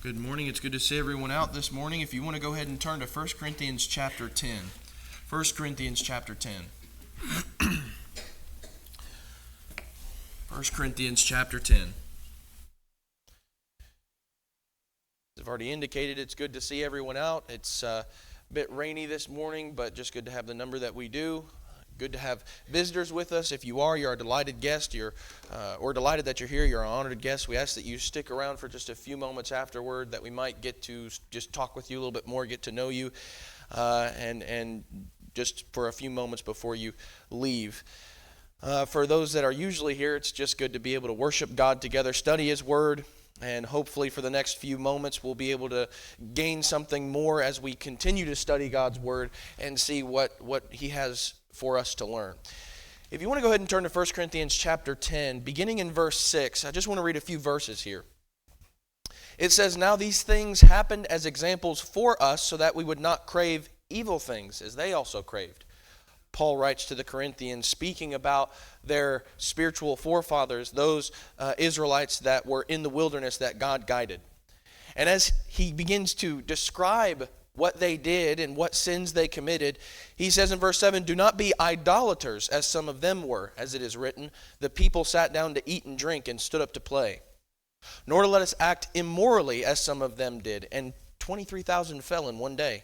Good morning. It's good to see everyone out this morning. If you want to go ahead and turn to 1 Corinthians chapter 10. 1 Corinthians chapter 10. 1 Corinthians chapter 10. As I've already indicated, it's good to see everyone out. It's a bit rainy this morning, but just good to have the number that we do. Good to have visitors with us. If you are, you're a delighted guest. We're delighted that you're here. You're an honored guest. We ask that you stick around for just a few moments afterward, that we might get to just talk with you a little bit more, get to know you, and just for a few moments before you leave. For those that are usually here, it's just good to be able to worship God together, study His Word, and hopefully for the next few moments we'll be able to gain something more as we continue to study God's Word and see what He has for us to learn. If you want to go ahead and turn to 1 Corinthians chapter 10, beginning in verse 6, I just want to read a few verses here. It says, "Now these things happened as examples for us, so that we would not crave evil things, as they also craved." Paul writes to the Corinthians, speaking about their spiritual forefathers, those Israelites that were in the wilderness that God guided. And as he begins to describe what they did and what sins they committed, he says in verse 7, "Do not be idolaters, as some of them were, as it is written, the people sat down to eat and drink and stood up to play. Nor let us act immorally, as some of them did, and 23,000 fell in one day.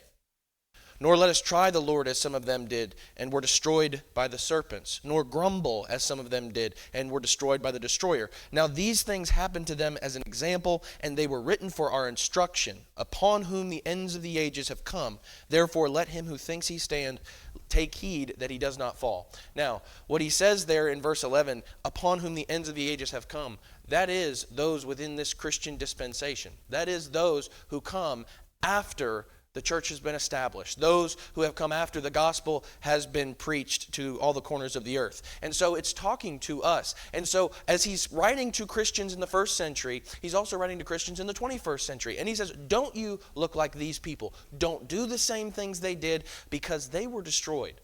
Nor let us try the Lord, as some of them did, and were destroyed by the serpents. Nor grumble, as some of them did, and were destroyed by the destroyer. Now these things happened to them as an example, and they were written for our instruction, upon whom the ends of the ages have come. Therefore let him who thinks he stand take heed that he does not fall." Now, what he says there in verse 11, upon whom the ends of the ages have come, that is those within this Christian dispensation. That is those who come after the church has been established, those who have come after the gospel has been preached to all the corners of the earth. And so it's talking to us. And so as he's writing to Christians in the first century, he's also writing to Christians in the 21st century. And he says, don't you look like these people. Don't do the same things they did, because they were destroyed.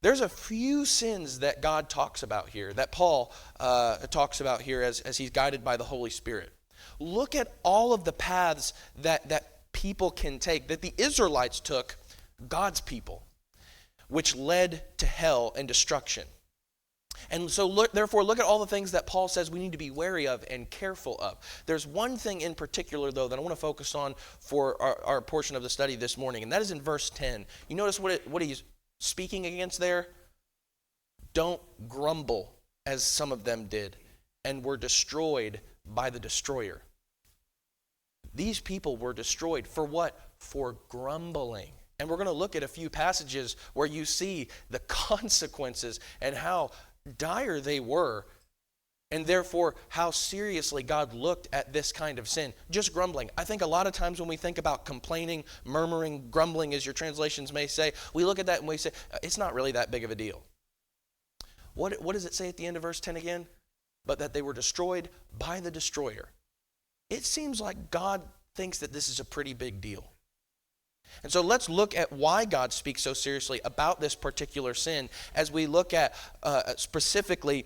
There's a few sins that God talks about here, that Paul talks about here as he's guided by the Holy Spirit. Look at all of the paths that people can take, that the Israelites took, God's people, which led to hell and destruction. And so therefore look at all the things that Paul says we need to be wary of and careful of. There's one thing in particular, though, that I want to focus on for our portion of the study this morning, and that is in verse 10. You notice what he's speaking against there? Don't grumble, as some of them did, and were destroyed by the destroyer. These people were destroyed for what? For grumbling. And we're going to look at a few passages where you see the consequences and how dire they were, and therefore how seriously God looked at this kind of sin. Just grumbling. I think a lot of times when we think about complaining, murmuring, grumbling, as your translations may say, we look at that and we say, it's not really that big of a deal. What does it say at the end of verse 10 again? But that they were destroyed by the destroyer. It seems like God thinks that this is a pretty big deal. And so let's look at why God speaks so seriously about this particular sin as we look at specifically,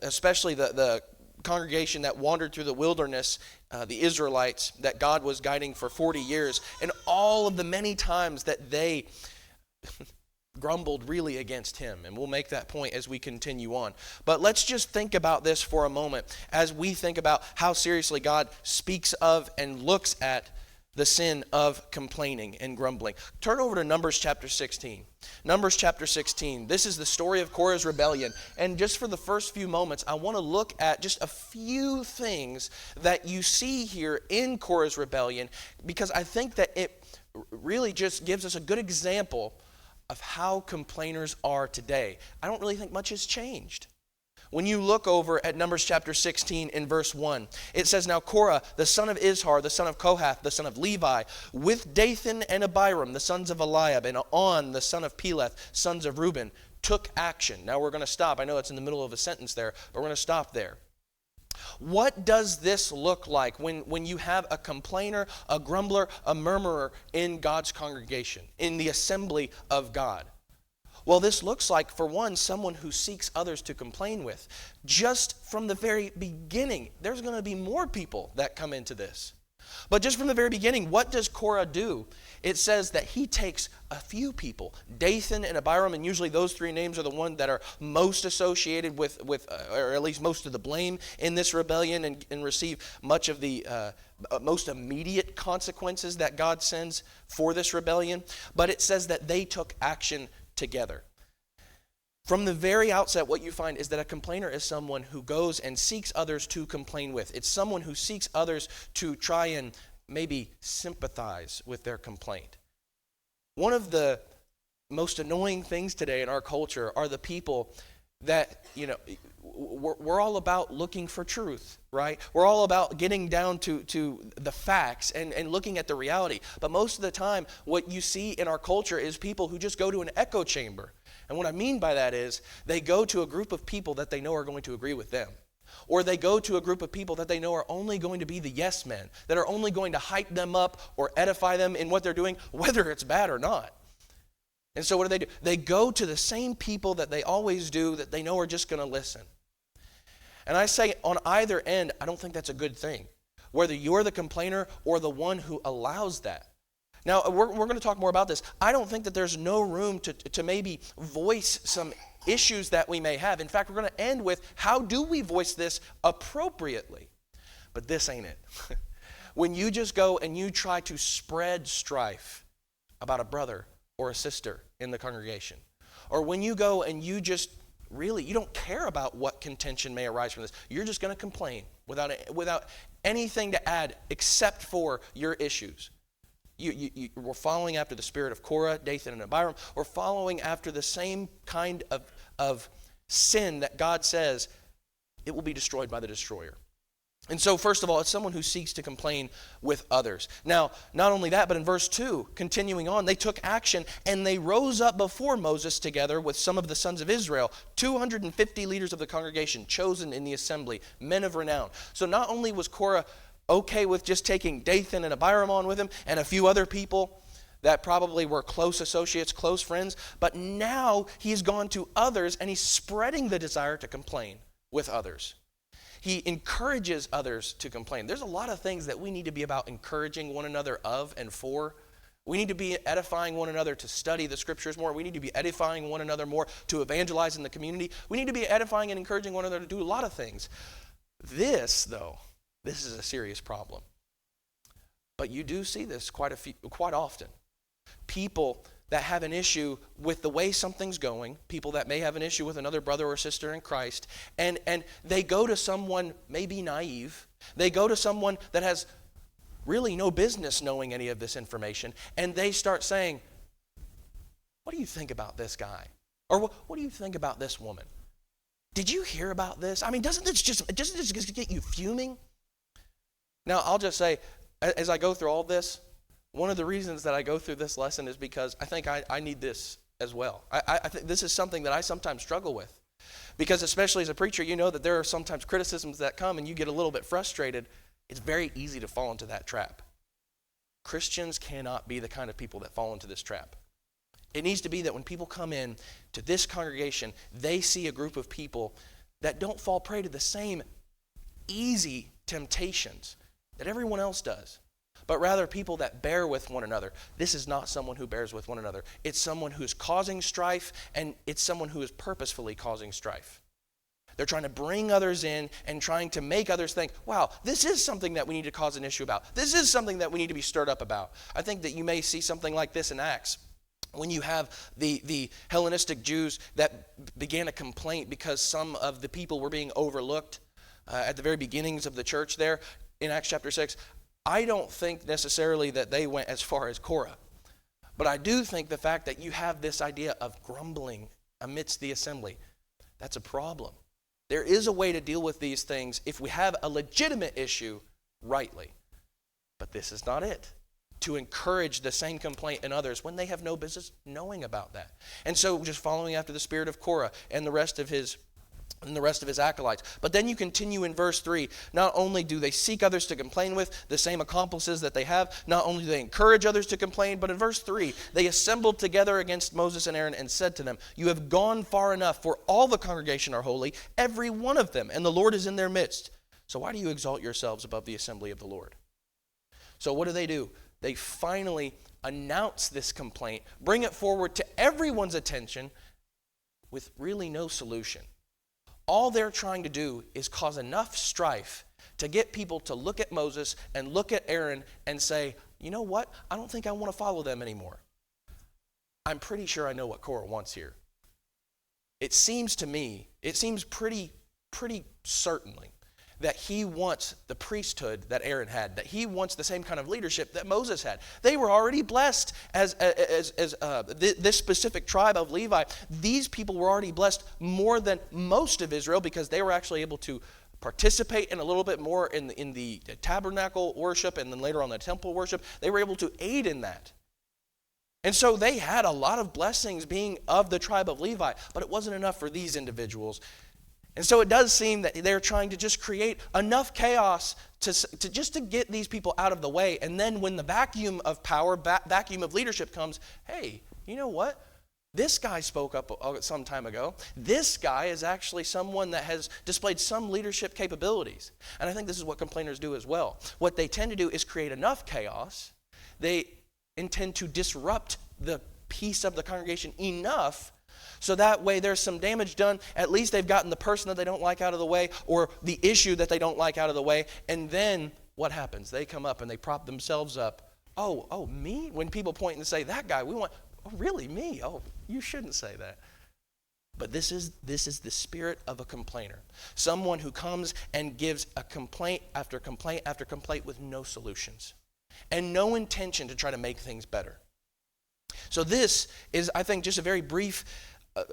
especially the congregation that wandered through the wilderness, the Israelites that God was guiding for 40 years, and all of the many times that they grumbled really against him. And we'll make that point as we continue on. But let's just think about this for a moment as we think about how seriously God speaks of and looks at the sin of complaining and grumbling. Turn over to Numbers chapter 16. Numbers chapter 16. This is the story of Korah's rebellion. And just for the first few moments, I want to look at just a few things that you see here in Korah's rebellion, because I think that it really just gives us a good example of how complainers are today. I don't really think much has changed. When you look over at Numbers chapter 16 in verse 1, it says, "Now Korah, the son of Izhar, the son of Kohath, the son of Levi, with Dathan and Abiram, the sons of Eliab, and On, the son of Peleth, sons of Reuben, took action." Now we're going to stop. I know it's in the middle of a sentence there, but we're going to stop there. What does this look like when you have a complainer, a grumbler, a murmurer in God's congregation, in the assembly of God? Well, this looks like, for one, someone who seeks others to complain with. Just from the very beginning, there's going to be more people that come into this. But just from the very beginning, what does Korah do? It says that he takes a few people, Dathan and Abiram, and usually those three names are the ones that are most associated with or at least most of the blame in this rebellion and receive much of the most immediate consequences that God sends for this rebellion. But it says that they took action together. From the very outset, what you find is that a complainer is someone who goes and seeks others to complain with. It's someone who seeks others to try and maybe sympathize with their complaint. One of the most annoying things today in our culture are the people that, we're all about looking for truth, right? We're all about getting down to the facts and looking at the reality. But most of the time, what you see in our culture is people who just go to an echo chamber. And what I mean by that is they go to a group of people that they know are going to agree with them. Or they go to a group of people that they know are only going to be the yes men, that are only going to hype them up or edify them in what they're doing, whether it's bad or not. And so what do? They go to the same people that they always do that they know are just going to listen. And I say on either end, I don't think that's a good thing. Whether you're the complainer or the one who allows that. Now, we're going to talk more about this. I don't think that there's no room to maybe voice some issues that we may have. In fact, we're going to end with how do we voice this appropriately? But this ain't it. When you just go and you try to spread strife about a brother or a sister in the congregation, or when you go and you just really, you don't care about what contention may arise from this. You're just going to complain without anything to add except for your issues. We're following after the spirit of Korah, Dathan, and Abiram. We're following after the same kind of sin that God says it will be destroyed by the destroyer. And so, first of all, it's someone who seeks to complain with others. Now, not only that, but in verse 2, continuing on, they took action and they rose up before Moses together with some of the sons of Israel, 250 leaders of the congregation chosen in the assembly, men of renown. So not only was Korah okay with just taking Dathan and Abiram on with him and a few other people that probably were close associates, close friends, but now he's gone to others and he's spreading the desire to complain with others. He encourages others to complain. There's a lot of things that we need to be about encouraging one another of and for. We need to be edifying one another to study the scriptures more. We need to be edifying one another more to evangelize in the community. We need to be edifying and encouraging one another to do a lot of things. This, though, this is a serious problem. But you do see this quite often. People that have an issue with the way something's going, people that may have an issue with another brother or sister in Christ, and they go to someone maybe naive. They go to someone that has really no business knowing any of this information, and they start saying, what do you think about this guy? Or what do you think about this woman? Did you hear about this? I mean, doesn't this just get you fuming? Now, I'll just say, as I go through all this, one of the reasons that I go through this lesson is because I think I need this as well. I think this is something that I sometimes struggle with. Because especially as a preacher, you know that there are sometimes criticisms that come and you get a little bit frustrated. It's very easy to fall into that trap. Christians cannot be the kind of people that fall into this trap. It needs to be that when people come in to this congregation, they see a group of people that don't fall prey to the same easy temptations that everyone else does, but rather people that bear with one another. This is not someone who bears with one another. It's someone who is causing strife, and it's someone who is purposefully causing strife. They're trying to bring others in and trying to make others think, wow, this is something that we need to cause an issue about. This is something that we need to be stirred up about. I think that you may see something like this in Acts, when you have the Hellenistic Jews that began a complaint because some of the people were being overlooked at the very beginnings of the church there in Acts chapter 6. I don't think necessarily that they went as far as Korah, but I do think the fact that you have this idea of grumbling amidst the assembly, that's a problem. There is a way to deal with these things if we have a legitimate issue rightly, but this is not it. To encourage the same complaint in others when they have no business knowing about that. And so just following after the spirit of Korah and the rest of his acolytes. But then you continue in verse 3. Not only do they seek others to complain with, the same accomplices that they have, not only do they encourage others to complain, but in verse 3, they assembled together against Moses and Aaron and said to them, you have gone far enough, for all the congregation are holy, every one of them, and the Lord is in their midst. So why do you exalt yourselves above the assembly of the Lord? So what do? They finally announce this complaint, bring it forward to everyone's attention with really no solution. All they're trying to do is cause enough strife to get people to look at Moses and look at Aaron and say, you know what? I don't think I want to follow them anymore. I'm pretty sure I know what Korah wants here. It seems pretty certainly that he wants the priesthood that Aaron had, that he wants the same kind of leadership that Moses had. They were already blessed as this specific tribe of Levi. These people were already blessed more than most of Israel because they were actually able to participate in a little bit more in the tabernacle worship and then later on the temple worship. They were able to aid in that. And so they had a lot of blessings being of the tribe of Levi, but it wasn't enough for these individuals. And so it does seem that they're trying to just create enough chaos to get these people out of the way. And then when the vacuum of power, vacuum of leadership comes, hey, you know what? This guy spoke up some time ago. This guy is actually someone that has displayed some leadership capabilities. And I think this is what complainers do as well. What they tend to do is create enough chaos. They intend to disrupt the peace of the congregation enough so that way there's some damage done. At least they've gotten the person that they don't like out of the way or the issue that they don't like out of the way. And then what happens? They come up and they prop themselves up. Oh, me? When people point and say, that guy, we want, oh, really, me? Oh, you shouldn't say that. But this is the spirit of a complainer. Someone who comes and gives a complaint after complaint after complaint with no solutions and no intention to try to make things better. So this is, I think, just a very brief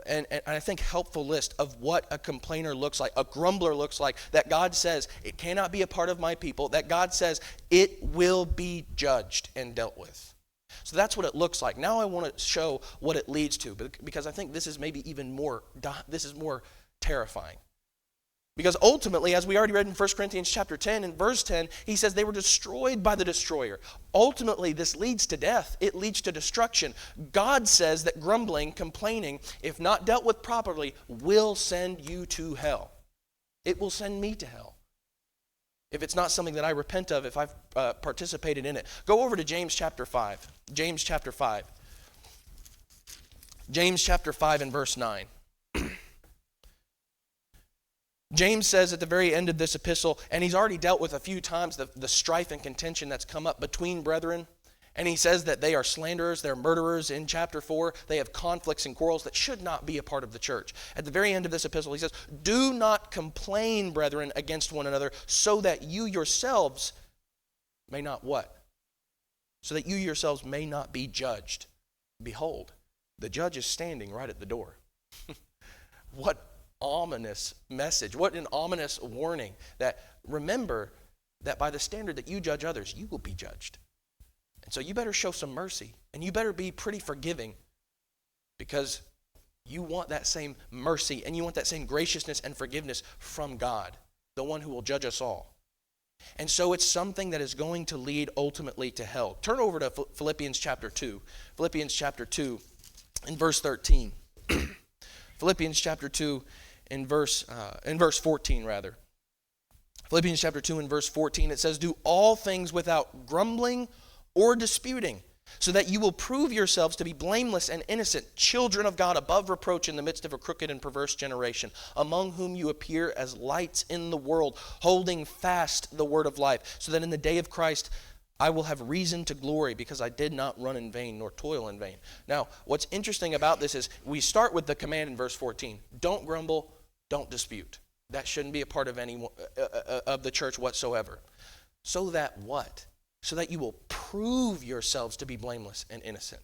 and I think helpful list of what a complainer looks like, a grumbler looks like, that God says it cannot be a part of my people, that God says it will be judged and dealt with. So that's what it looks like. Now I want to show what it leads to, because I think this is maybe more terrifying. Because ultimately, as we already read in 1 Corinthians chapter 10 and verse 10, he says they were destroyed by the destroyer. Ultimately, this leads to death. It leads to destruction. God says that grumbling, complaining, if not dealt with properly, will send you to hell. It will send me to hell if it's not something that I repent of, if I've participated in it. Go over to James chapter 5. James chapter 5. James chapter 5 and verse 9. James says at the very end of this epistle, and he's already dealt with a few times the strife and contention that's come up between brethren, and he says that they are slanderers, they're murderers in chapter 4. They have conflicts and quarrels that should not be a part of the church. At the very end of this epistle, he says, do not complain, brethren, against one another, so that you yourselves may not what? So that you yourselves may not be judged. Behold, the judge is standing right at the door. What ominous message, what an ominous warning, that remember that by the standard that you judge others, you will be judged. And so you better show some mercy, and you better be pretty forgiving, because you want that same mercy and you want that same graciousness and forgiveness from God, the one who will judge us all. And so it's something that is going to lead ultimately to hell. Turn over to Philippians chapter 2. Philippians chapter 2 in verse 13. Philippians chapter 2 in verse 14 rather. Philippians chapter 2 and verse 14, it says, do all things without grumbling or disputing, so that you will prove yourselves to be blameless and innocent, children of God above reproach in the midst of a crooked and perverse generation, among whom you appear as lights in the world, holding fast the word of life, so that in the day of Christ I will have reason to glory, because I did not run in vain nor toil in vain. Now, what's interesting about this is we start with the command in verse 14. Don't grumble, don't dispute. That shouldn't be a part of any of the church whatsoever. So that what? So that you will prove yourselves to be blameless and innocent.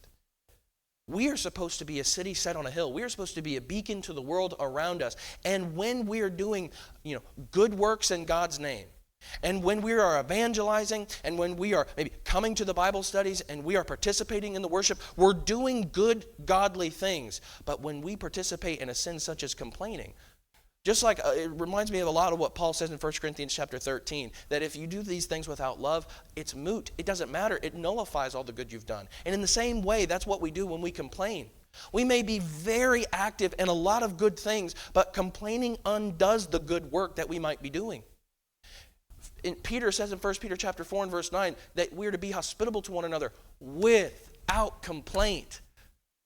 We are supposed to be a city set on a hill. We are supposed to be a beacon to the world around us. And when we are doing, good works in God's name, and when we are evangelizing, and when we are maybe coming to the Bible studies, and we are participating in the worship, we're doing good, godly things. But when we participate in a sin such as complaining, just like it reminds me of a lot of what Paul says in 1 Corinthians chapter 13, that if you do these things without love, it's moot. It doesn't matter. It nullifies all the good you've done. And in the same way, that's what we do when we complain. We may be very active in a lot of good things, but complaining undoes the good work that we might be doing. Peter says in 1 Peter chapter 4 and verse 9 that we're to be hospitable to one another without complaint.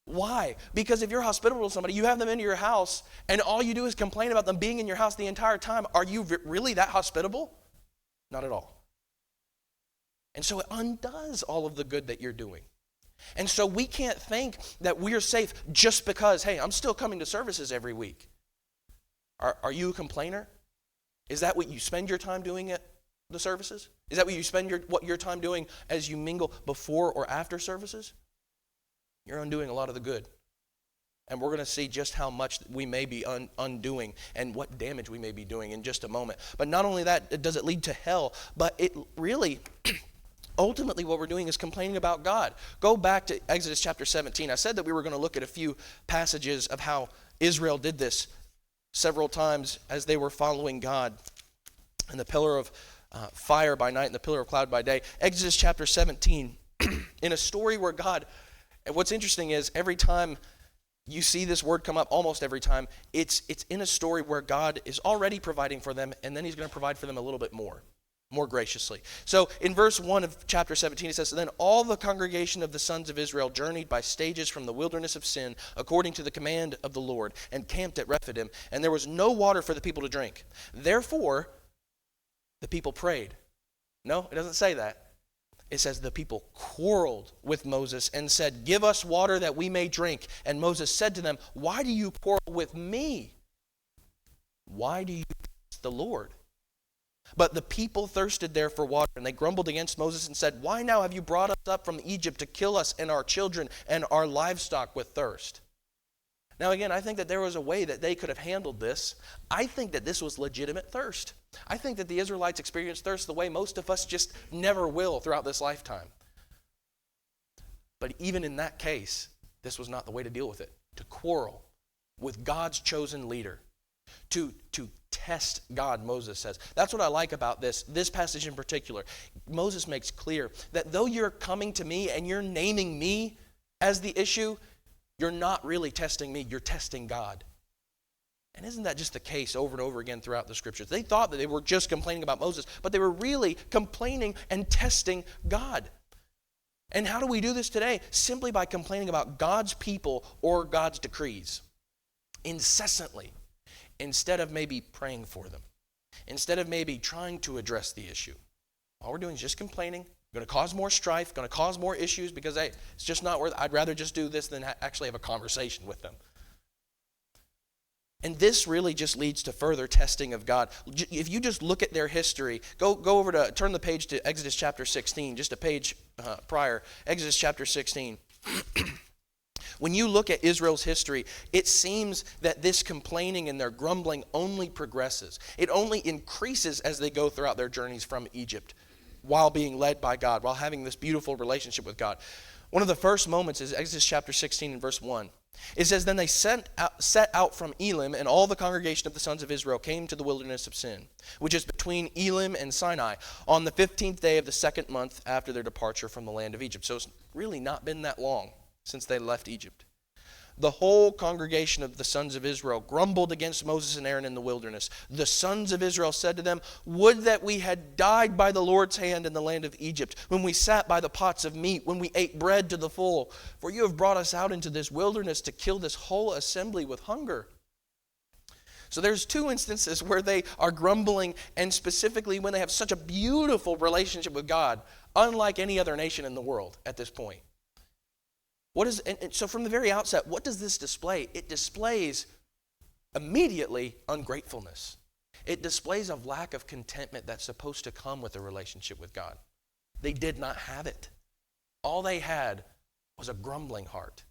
Why? Because if you're hospitable to somebody, you have them into your house, and all you do is complain about them being in your house the entire time. Are you really that hospitable? Not at all. And so it undoes all of the good that you're doing. And so we can't think that we're safe just because, hey, I'm still coming to services every week. Are you a complainer? Is that what you spend your time doing at the services? Is that what you spend your time doing as you mingle before or after services? You're undoing a lot of the good. And we're going to see just how much we may be undoing and what damage we may be doing in just a moment. But not only that, does it lead to hell, but it really, ultimately what we're doing is complaining about God. Go back to Exodus chapter 17. I said that we were going to look at a few passages of how Israel did this several times as they were following God. And the pillar of fire by night and the pillar of cloud by day. Exodus chapter 17, in a story where God... And what's interesting is every time you see this word come up, almost every time, it's in a story where God is already providing for them, and then he's going to provide for them a little bit more graciously. So in verse 1 of chapter 17, it says, "Then all the congregation of the sons of Israel journeyed by stages from the wilderness of Sin, according to the command of the Lord, and camped at Rephidim, and there was no water for the people to drink. Therefore, the people prayed." No, it doesn't say that. It says the people quarreled with Moses and said, "Give us water that we may drink." And Moses said to them, "Why do you quarrel with me? Why do you test the Lord?" But the people thirsted there for water, and they grumbled against Moses and said, "Why now have you brought us up from Egypt to kill us and our children and our livestock with thirst?" Now again, I think that there was a way that they could have handled this. I think that this was legitimate thirst. I think that the Israelites experienced thirst the way most of us just never will throughout this lifetime. But even in that case, this was not the way to deal with it. To quarrel with God's chosen leader. To test God, Moses says. That's what I like about this passage in particular. Moses makes clear that though you're coming to me and you're naming me as the issue, you're not really testing me, you're testing God. And isn't that just the case over and over again throughout the scriptures? They thought that they were just complaining about Moses, but they were really complaining and testing God. And how do we do this today? Simply by complaining about God's people or God's decrees. Incessantly. Instead of maybe praying for them. Instead of maybe trying to address the issue. All we're doing is just complaining. Going to cause more strife, going to cause more issues because, hey, it's just not worth it. I'd rather just do this than actually have a conversation with them. And this really just leads to further testing of God. If you just look at their history, go over to, turn the page to Exodus chapter 16, just a page prior, Exodus chapter 16. When you look at Israel's history, it seems that this complaining and their grumbling only progresses. It only increases as they go throughout their journeys from Egypt, while being led by God, while having this beautiful relationship with God. One of the first moments is Exodus chapter 16 and verse 1. It says, "Then they set out from Elim, and all the congregation of the sons of Israel came to the wilderness of Sin, which is between Elim and Sinai, on the 15th day of the second month after their departure from the land of Egypt." So it's really not been that long since they left Egypt. "The whole congregation of the sons of Israel grumbled against Moses and Aaron in the wilderness. The sons of Israel said to them, 'Would that we had died by the Lord's hand in the land of Egypt, when we sat by the pots of meat, when we ate bread to the full. For you have brought us out into this wilderness to kill this whole assembly with hunger.'" So there's two instances where they are grumbling, and specifically when they have such a beautiful relationship with God, unlike any other nation in the world at this point. And so from the very outset, what does this display? It displays immediately ungratefulness. It displays a lack of contentment that's supposed to come with a relationship with God. They did not have it. All they had was a grumbling heart.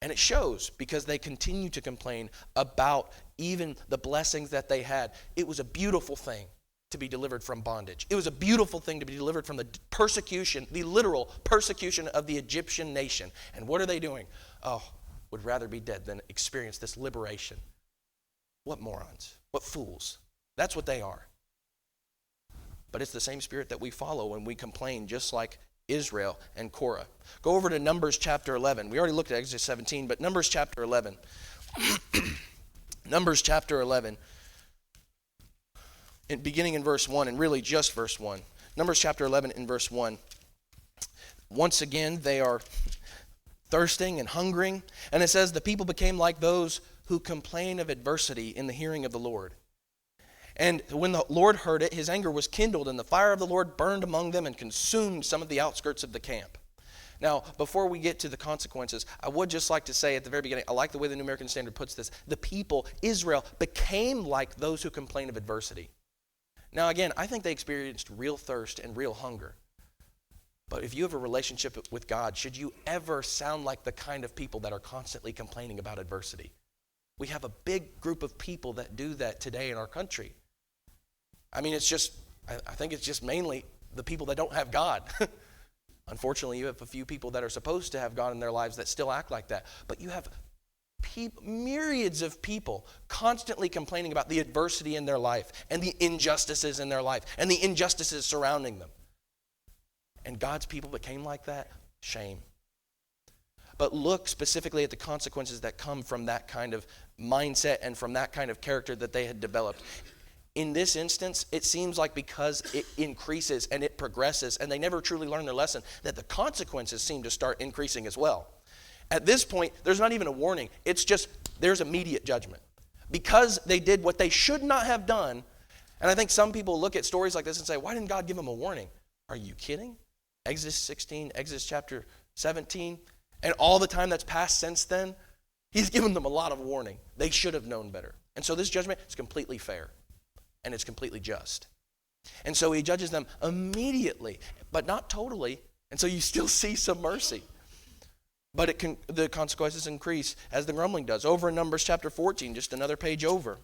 And it shows because they continue to complain about even the blessings that they had. It was a beautiful thing to be delivered from bondage. It was a beautiful thing to be delivered from the persecution, the literal persecution of the Egyptian nation. And what are they doing? Oh, would rather be dead than experience this liberation. What morons. What fools. That's what they are. But it's the same spirit that we follow when we complain, just like Israel and Korah. Go over to Numbers chapter 11. We already looked at Exodus 17, but Numbers chapter 11. Numbers chapter 11. beginning in verse 1, and really just verse 1. Numbers chapter 11 in verse 1. Once again, they are thirsting and hungering. And it says, the people became like those who complain of adversity in the hearing of the Lord. And when the Lord heard it, his anger was kindled, and the fire of the Lord burned among them and consumed some of the outskirts of the camp. Now, before we get to the consequences, I would just like to say at the very beginning, I like the way the New American Standard puts this. The people, Israel, became like those who complain of adversity. Now, again, I think they experienced real thirst and real hunger. But if you have a relationship with God, should you ever sound like the kind of people that are constantly complaining about adversity? We have a big group of people that do that today in our country. I mean, I think it's just mainly the people that don't have God. Unfortunately, you have a few people that are supposed to have God in their lives that still act like that. But you have myriads of people constantly complaining about the adversity in their life and the injustices in their life and the injustices surrounding them. And God's people became like that? Shame. But look specifically at the consequences that come from that kind of mindset and from that kind of character that they had developed. In this instance, it seems like because it increases and it progresses and they never truly learn their lesson, that the consequences seem to start increasing as well. At this point, there's not even a warning. It's just there's immediate judgment. Because they did what they should not have done, and I think some people look at stories like this and say, why didn't God give them a warning? Are you kidding? Exodus 16, Exodus chapter 17, and all the time that's passed since then, he's given them a lot of warning. They should have known better. And so this judgment is completely fair, and it's completely just. And so he judges them immediately, but not totally, and so you still see some mercy. But the consequences increase as the grumbling does. Over in Numbers chapter 14, just another page over.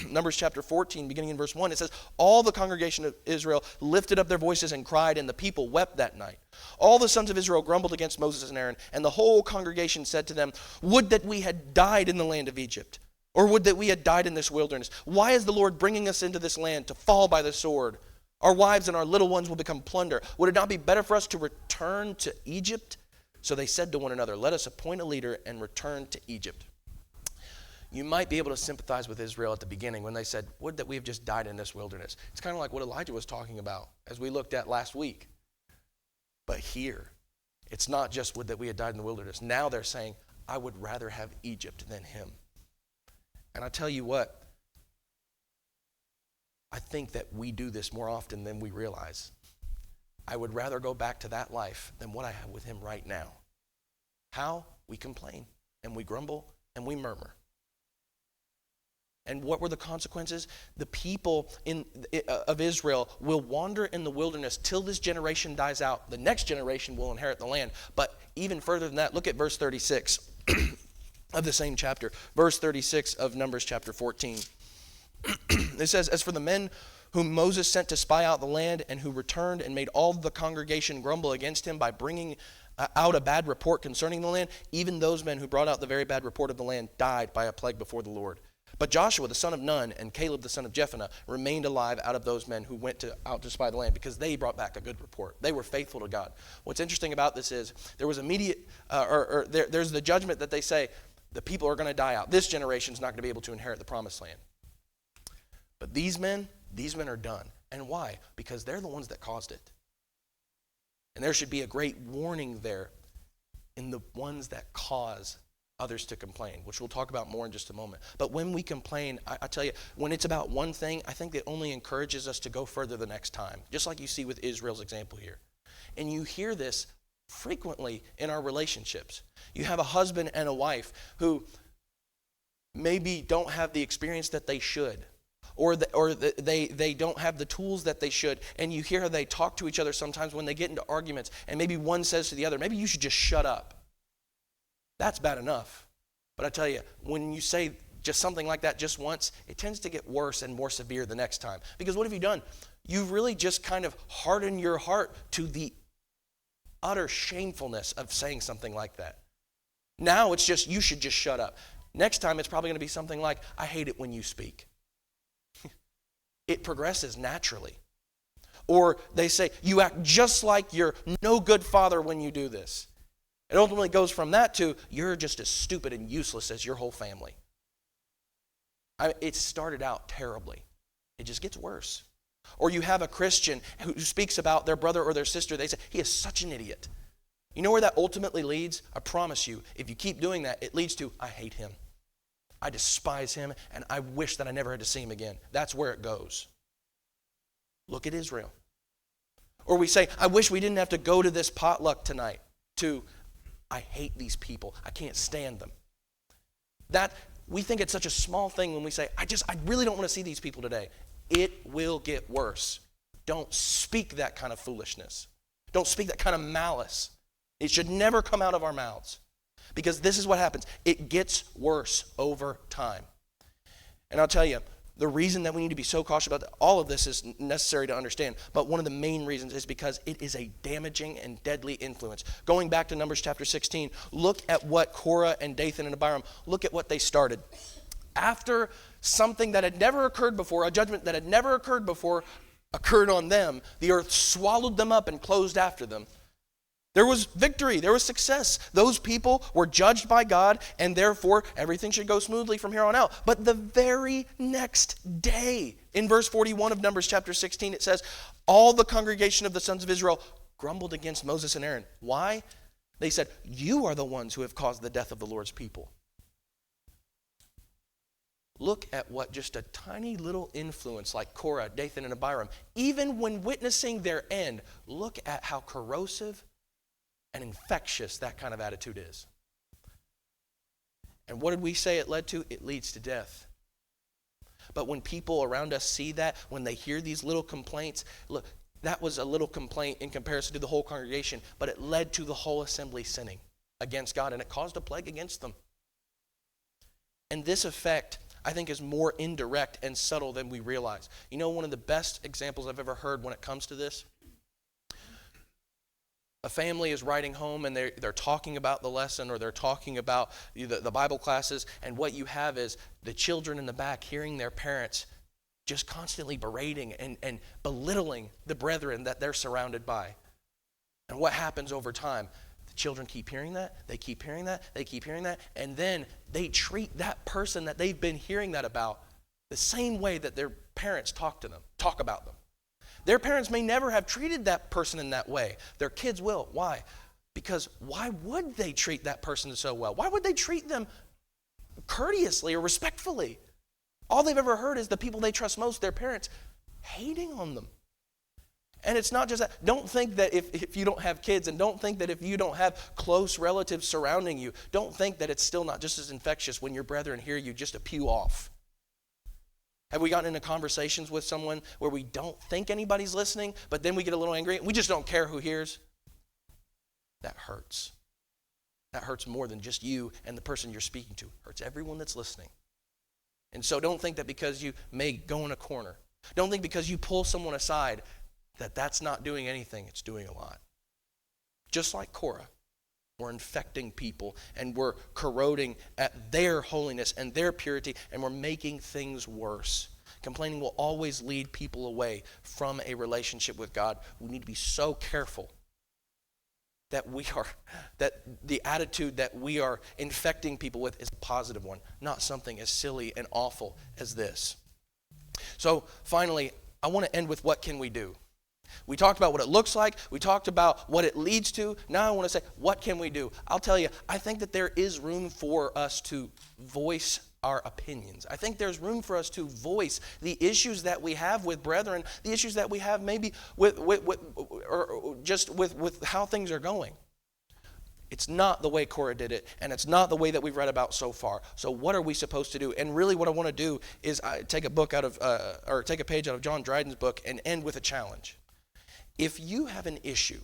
Numbers chapter 14, beginning in verse 1, it says, all the congregation of Israel lifted up their voices and cried, and the people wept that night. All the sons of Israel grumbled against Moses and Aaron, and the whole congregation said to them, would that we had died in the land of Egypt, or would that we had died in this wilderness. Why is the Lord bringing us into this land to fall by the sword? Our wives and our little ones will become plunder. Would it not be better for us to return to Egypt? So they said to one another, let us appoint a leader and return to Egypt. You might be able to sympathize with Israel at the beginning when they said, would that we have just died in this wilderness. It's kind of like what Elijah was talking about as we looked at last week. But here, it's not just would that we had died in the wilderness. Now they're saying, I would rather have Egypt than him. And I tell you what, I think that we do this more often than we realize. I would rather go back to that life than what I have with him right now. How? We complain, and we grumble, and we murmur. And what were the consequences? The people of Israel will wander in the wilderness till this generation dies out. The next generation will inherit the land. But even further than that, look at verse 36 of the same chapter. Verse 36 of Numbers chapter 14. It says, as for the men whom Moses sent to spy out the land and who returned and made all the congregation grumble against him by bringing out a bad report concerning the land, even those men who brought out the very bad report of the land died by a plague before the Lord. But Joshua, the son of Nun, and Caleb, the son of Jephunneh, remained alive out of those men who went out to spy the land because they brought back a good report. They were faithful to God. What's interesting about this is there was immediate, there's the judgment that they say the people are going to die out. This generation's not going to be able to inherit the promised land. But these men are done. And why? Because they're the ones that caused it. And there should be a great warning there in the ones that cause others to complain, which we'll talk about more in just a moment. But when we complain, I tell you, when it's about one thing, I think it only encourages us to go further the next time, just like you see with Israel's example here. And you hear this frequently in our relationships. You have a husband and a wife who maybe don't have the experience that they should, or they don't have the tools that they should, and you hear how they talk to each other sometimes when they get into arguments, and maybe one says to the other, maybe you should just shut up. That's bad enough. But I tell you, when you say just something like that just once, it tends to get worse and more severe the next time. Because what have you done? You've really just kind of hardened your heart to the utter shamefulness of saying something like that. Now it's just, you should just shut up. Next time it's probably going to be something like, I hate it when you speak. It progresses naturally. Or they say, you act just like your no good father when you do this. It ultimately goes from that to, you're just as stupid and useless as your whole family. It started out terribly. It just gets worse. Or you have a Christian who speaks about their brother or their sister. They say, he is such an idiot. You know where that ultimately leads? I promise you, if you keep doing that, it leads to, I hate him. I despise him, and I wish that I never had to see him again. That's where it goes. Look at Israel. Or we say, I wish we didn't have to go to this potluck tonight, to, I hate these people. I can't stand them. That, we think it's such a small thing when we say, I really don't want to see these people today. It will get worse. Don't speak that kind of foolishness. Don't speak that kind of malice. It should never come out of our mouths. Because this is what happens. It gets worse over time. And I'll tell you, the reason that we need to be so cautious about that, all of this is necessary to understand, but one of the main reasons is because it is a damaging and deadly influence. Going back to Numbers chapter 16, look at what Korah and Dathan and Abiram, look at what they started. After something that had never occurred before, a judgment that had never occurred before, occurred on them, the earth swallowed them up and closed after them. There was victory. There was success. Those people were judged by God, and therefore everything should go smoothly from here on out. But the very next day, in verse 41 of Numbers chapter 16, it says, all the congregation of the sons of Israel grumbled against Moses and Aaron. Why? They said, you are the ones who have caused the death of the Lord's people. Look at what just a tiny little influence like Korah, Dathan, and Abiram, even when witnessing their end, look at how corrosive and infectious that kind of attitude is. And what did we say it led to? It leads to death. But when people around us see that, when they hear these little complaints, look, that was a little complaint in comparison to the whole congregation, but it led to the whole assembly sinning against God, and it caused a plague against them. And this effect, I think, is more indirect and subtle than we realize. You know, one of the best examples I've ever heard when it comes to this? A family is riding home and they're talking about the lesson, or they're talking about the Bible classes, and what you have is the children in the back hearing their parents just constantly berating and belittling the brethren that they're surrounded by. And what happens over time? The children keep hearing that, they keep hearing that, they keep hearing that, and then they treat that person that they've been hearing that about the same way that their parents talk about them. Their parents may never have treated that person in that way. Their kids will. Why? Because why would they treat that person so well? Why would they treat them courteously or respectfully? All they've ever heard is the people they trust most, their parents, hating on them. And it's not just that. Don't think that if you don't have kids, and don't think that if you don't have close relatives surrounding you, don't think that it's still not just as infectious when your brethren hear you just a pew off. Have we gotten into conversations with someone where we don't think anybody's listening, but then we get a little angry and we just don't care who hears? That hurts. That hurts more than just you and the person you're speaking to. It hurts everyone that's listening. And so don't think that because you may go in a corner, don't think because you pull someone aside that that's not doing anything. It's doing a lot. Just like Korah, we're infecting people and we're corroding at their holiness and their purity, and we're making things worse. Complaining will always lead people away from a relationship with God. We need to be so careful that the attitude that we are infecting people with is a positive one, not something as silly and awful as this. So finally, I want to end with what can we do? We talked about what it looks like. We talked about what it leads to. Now I want to say, what can we do? I'll tell you, I think that there is room for us to voice our opinions. I think there's room for us to voice the issues that we have with brethren, the issues that we have maybe with how things are going. It's not the way Korah did it, and it's not the way that we've read about so far. So what are we supposed to do? And really what I want to do is take a page out of John Dryden's book and end with a challenge. If you have an issue,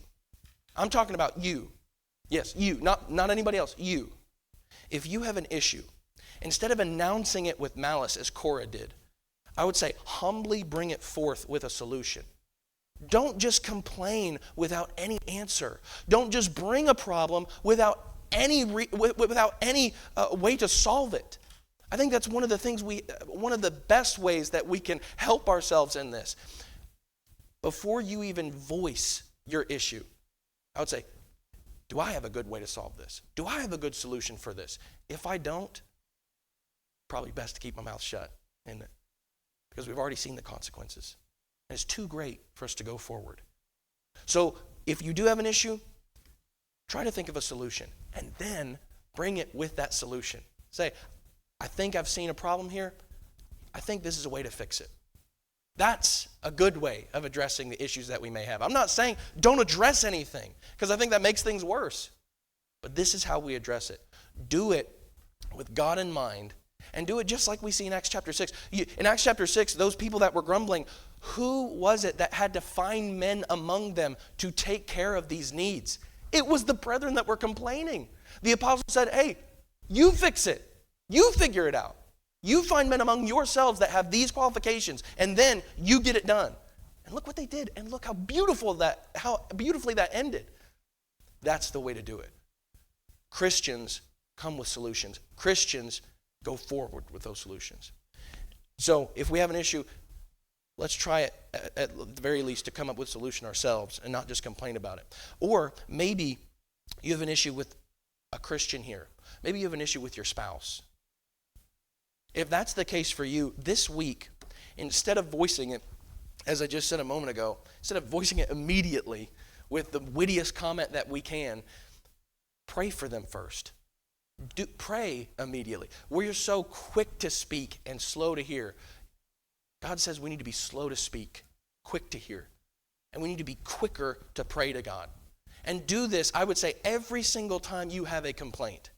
I'm talking about you. Yes, you, not anybody else, you. If you have an issue, instead of announcing it with malice as Korah did, I would say humbly bring it forth with a solution. Don't just complain without any answer. Don't just bring a problem without any way to solve it. I think that's one of the best ways that we can help ourselves in this. Before you even voice your issue, I would say, do I have a good way to solve this? Do I have a good solution for this? If I don't, probably best to keep my mouth shut, isn't it? Because we've already seen the consequences. And it's too great for us to go forward. So if you do have an issue, try to think of a solution and then bring it with that solution. Say, I think I've seen a problem here. I think this is a way to fix it. That's a good way of addressing the issues that we may have. I'm not saying don't address anything, because I think that makes things worse. But this is how we address it. Do it with God in mind, and do it just like we see in Acts chapter 6. In Acts chapter 6, those people that were grumbling, who was it that had to find men among them to take care of these needs? It was the brethren that were complaining. The apostle said, hey, you fix it. You figure it out. You find men among yourselves that have these qualifications, and then you get it done. And look what they did, and look how beautifully that ended. That's the way to do it. Christians come with solutions. Christians go forward with those solutions. So if we have an issue, let's try it at the very least to come up with a solution ourselves and not just complain about it. Or maybe you have an issue with a Christian here. Maybe you have an issue with your spouse. If that's the case for you, this week, instead of voicing it, as I just said a moment ago, instead of voicing it immediately with the wittiest comment that we can, pray for them first. Pray immediately. We're so quick to speak and slow to hear. God says we need to be slow to speak, quick to hear. And we need to be quicker to pray to God. And do this, I would say, every single time you have a complaint.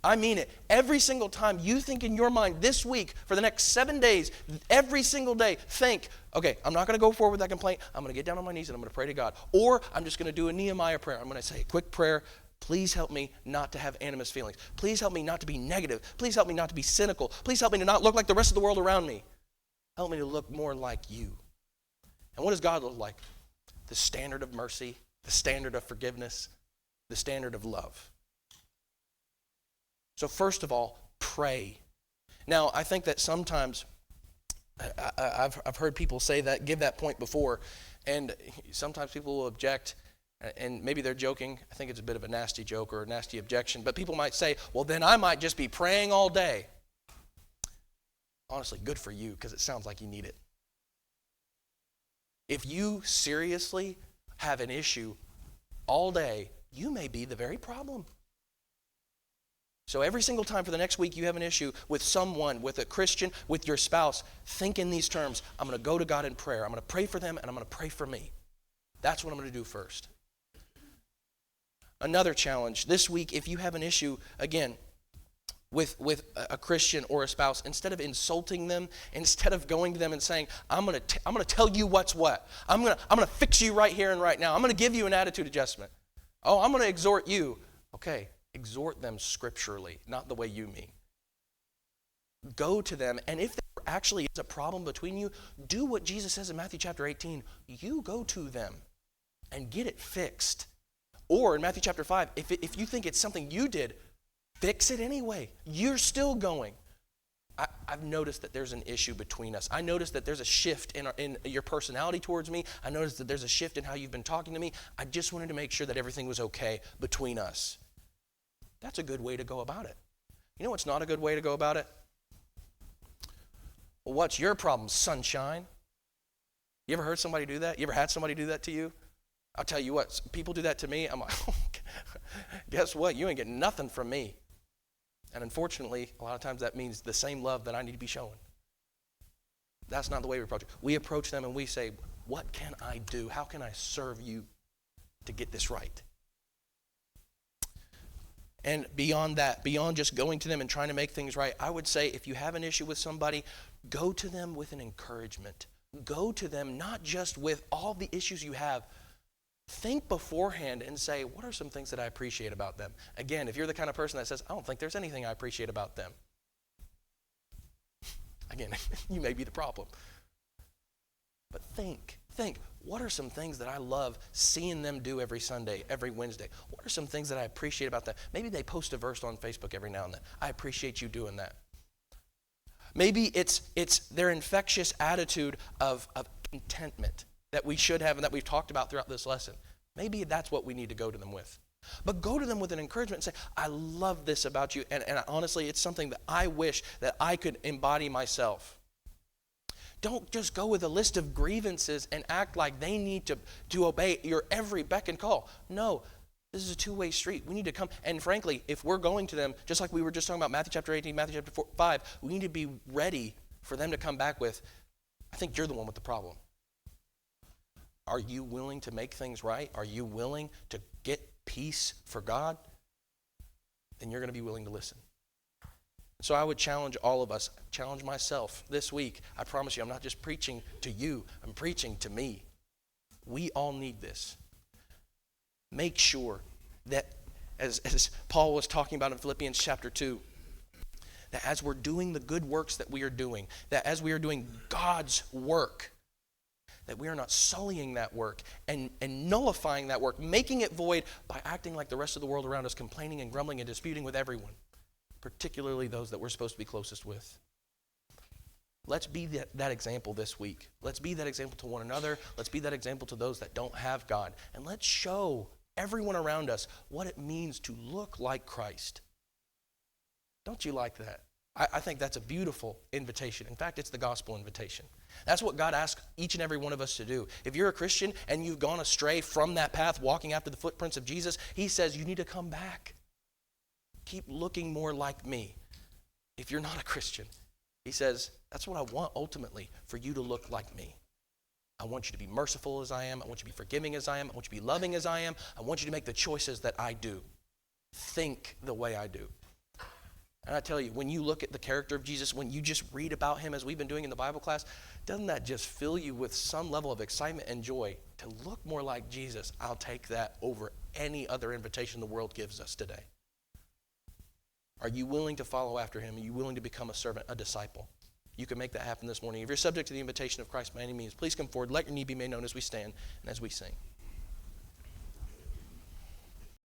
I mean it. Every single time you think in your mind this week, for the next 7 days, every single day, think, okay, I'm not going to go forward with that complaint. I'm going to get down on my knees and I'm going to pray to God. Or I'm just going to do a Nehemiah prayer. I'm going to say a quick prayer. Please help me not to have animus feelings. Please help me not to be negative. Please help me not to be cynical. Please help me to not look like the rest of the world around me. Help me to look more like you. And what does God look like? The standard of mercy, the standard of forgiveness, the standard of love. So first of all, pray. Now, I think that sometimes, I've heard people say that, give that point before, and sometimes people will object, and maybe they're joking. I think it's a bit of a nasty joke or a nasty objection, but people might say, well, then I might just be praying all day. Honestly, good for you, because it sounds like you need it. If you seriously have an issue all day, you may be the very problem. So every single time for the next week you have an issue with someone, with a Christian, with your spouse, think in these terms. I'm going to go to God in prayer. I'm going to pray for them, and I'm going to pray for me. That's what I'm going to do first. Another challenge. This week, if you have an issue, again, with a Christian or a spouse, instead of insulting them, instead of going to them and saying, I'm going to tell you what's what. I'm going to fix you right here and right now. I'm going to give you an attitude adjustment. Oh, I'm going to exhort you. Okay. Exhort them scripturally, not the way you mean. Go to them, and if there actually is a problem between you, do what Jesus says in Matthew chapter 18. You go to them and get it fixed. Or in Matthew chapter 5, if you think it's something you did, fix it anyway. You're still going. I've noticed that there's an issue between us. I noticed that there's a shift in your personality towards me. I noticed that there's a shift in how you've been talking to me. I just wanted to make sure that everything was okay between us. That's a good way to go about it. You know what's not a good way to go about it? Well, what's your problem, sunshine? You ever heard somebody do that? You ever had somebody do that to you? I'll tell you what, people do that to me. I'm like, guess what? You ain't getting nothing from me. And unfortunately, a lot of times that means the same love that I need to be showing. That's not the way we approach it. We approach them and we say, what can I do? How can I serve you to get this right? And beyond that, beyond just going to them and trying to make things right, I would say if you have an issue with somebody, go to them with an encouragement. Go to them not just with all the issues you have. Think beforehand and say, what are some things that I appreciate about them? Again, if you're the kind of person that says, I don't think there's anything I appreciate about them. Again, you may be the problem. But think, what are some things that I love seeing them do every Sunday, every Wednesday? What are some things that I appreciate about them? Maybe they post a verse on Facebook every now and then. I appreciate you doing that. Maybe it's their infectious attitude of contentment that we should have and that we've talked about throughout this lesson. Maybe that's what we need to go to them with. But go to them with an encouragement and say, I love this about you. And honestly, it's something that I wish that I could embody myself. Don't just go with a list of grievances and act like they need to obey your every beck and call. No, this is a two-way street. We need to come, and frankly, if we're going to them, just like we were just talking about Matthew chapter 18, Matthew chapter 5, we need to be ready for them to come back with, I think you're the one with the problem. Are you willing to make things right? Are you willing to get peace for God? Then you're going to be willing to listen. So I would challenge all of us, challenge myself this week. I promise you, I'm not just preaching to you, I'm preaching to me. We all need this. Make sure that, as Paul was talking about in Philippians chapter 2, that as we're doing the good works that we are doing, that as we are doing God's work, that we are not sullying that work and nullifying that work, making it void by acting like the rest of the world around us, complaining and grumbling and disputing with everyone, particularly those that we're supposed to be closest with. Let's be that example this week. Let's be that example to one another. Let's be that example to those that don't have God. And let's show everyone around us what it means to look like Christ. Don't you like that? I think that's a beautiful invitation. In fact, it's the gospel invitation. That's what God asks each and every one of us to do. If you're a Christian and you've gone astray from that path, walking after the footprints of Jesus, he says you need to come back. Keep looking more like me. If you're not a Christian, he says, that's what I want ultimately, for you to look like me. I want you to be merciful as I am. I want you to be forgiving as I am. I want you to be loving as I am. I want you to make the choices that I do. Think the way I do. And I tell you, when you look at the character of Jesus, when you just read about him as we've been doing in the Bible class, doesn't that just fill you with some level of excitement and joy to look more like Jesus? I'll take that over any other invitation the world gives us today. Are you willing to follow after him? Are you willing to become a servant, a disciple? You can make that happen this morning. If you're subject to the invitation of Christ by any means, please come forward. Let your need be made known as we stand and as we sing.